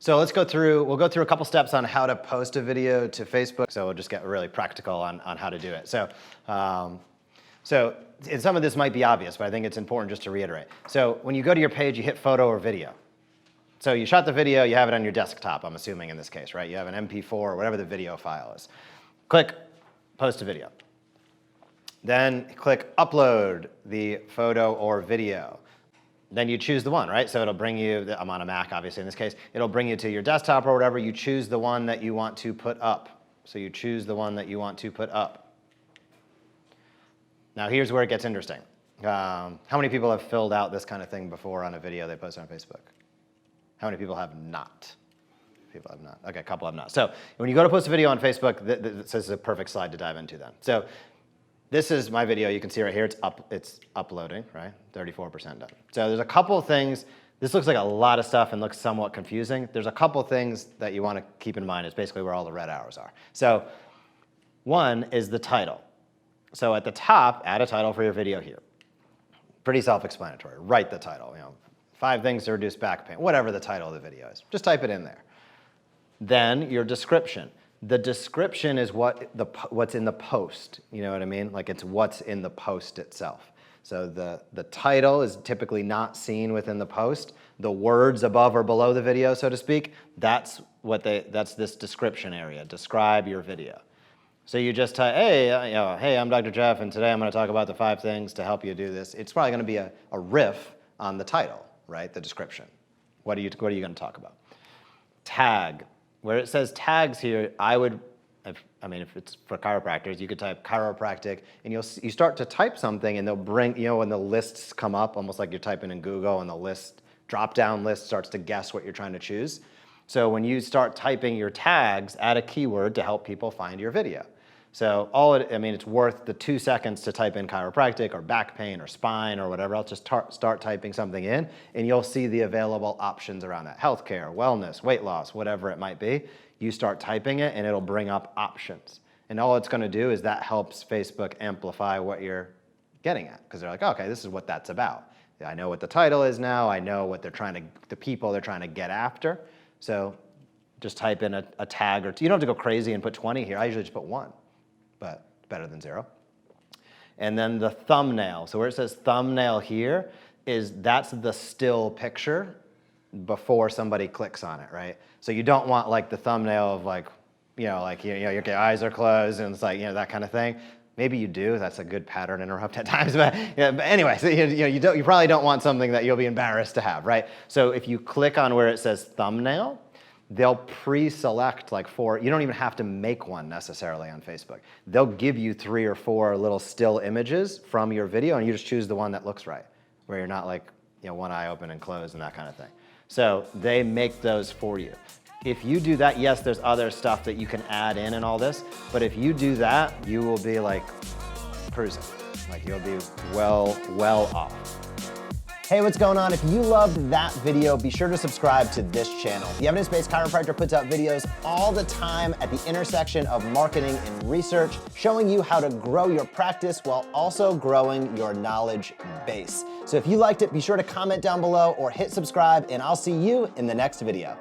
So we'll go through a couple steps on how to post a video to Facebook. So we'll just get really practical on how to do it. And some of this might be obvious, but I think it's important just to reiterate. So when you go to your page, you hit photo or video. So you shot the video, you have it on your desktop, I'm assuming in this case, right? You have an MP4 or whatever the video file is. Click post a video. Then click upload the photo or video. Then you choose the one, right? So it'll bring you, I'm on a Mac obviously in this case, it'll bring you to your desktop or whatever. You choose the one that you want to put up. So you choose the one that you want to put up. Now here's where it gets interesting. How many people have filled out this kind of thing before on a video they post on Facebook? How many people have not? People have not. Okay, a couple have not. So when you go to post a video on Facebook, this is a perfect slide to dive into then. So this is my video. You can see right here, it's uploading, right? 34% done. So there's a couple of things. This looks like a lot of stuff and looks somewhat confusing. There's a couple of things that you want to keep in mind. It's basically where all the red arrows are. So one is the title. So at the top, add a title for your video here. Pretty self-explanatory. Write the title. 5 things to reduce back pain. Whatever the title of the video is. Just type it in there. Then your description. The description is what's in the post. You know what I mean? Like it's what's in the post itself. So the title is typically not seen within the post. The words above or below the video, so to speak, that's this description area. Describe your video. So you just type, hey, I'm Dr. Jeff, and today I'm going to talk about the 5 things to help you do this. It's probably going to be a riff on the title, right? The description. What are you going to talk about? Tag. Where it says tags here, if it's for chiropractors, you could type chiropractic, and you start to type something, and they'll bring, when the lists come up, almost like you're typing in Google, and the drop-down list starts to guess what you're trying to choose. So when you start typing your tags, add a keyword to help people find your video. So it's worth the 2 seconds to type in chiropractic or back pain or spine or whatever else. Just start typing something in, and you'll see the available options around that. Healthcare, wellness, weight loss, whatever it might be. You start typing it, and it'll bring up options. And all it's going to do is that helps Facebook amplify what you're getting at, because they're like, okay, this is what that's about. I know what the title is now. I know what the people they're trying to get after. So just type in a tag or two. You don't have to go crazy and put 20 here. I usually just put 1. But better than 0. And then the thumbnail. So where it says thumbnail here, that's the still picture before somebody clicks on it, right? So you don't want like the thumbnail of your eyes are closed and it's like, that kind of thing. Maybe you do. That's a good pattern interrupt at times. But anyway, so you probably don't want something that you'll be embarrassed to have, right? So if you click on where it says thumbnail, they'll pre-select like 4, you don't even have to make one necessarily on Facebook. They'll give you 3 or 4 little still images from your video, and you just choose the one that looks right, where you're not like, one eye open and closed and that kind of thing. So they make those for you. If you do that, yes, there's other stuff that you can add in and all this, but if you do that, you will be like cruising. Like you'll be well off. Hey, what's going on? If you loved that video, be sure to subscribe to this channel. The Evidence Based Chiropractor puts out videos all the time at the intersection of marketing and research, showing you how to grow your practice while also growing your knowledge base. So if you liked it, be sure to comment down below or hit subscribe, and I'll see you in the next video.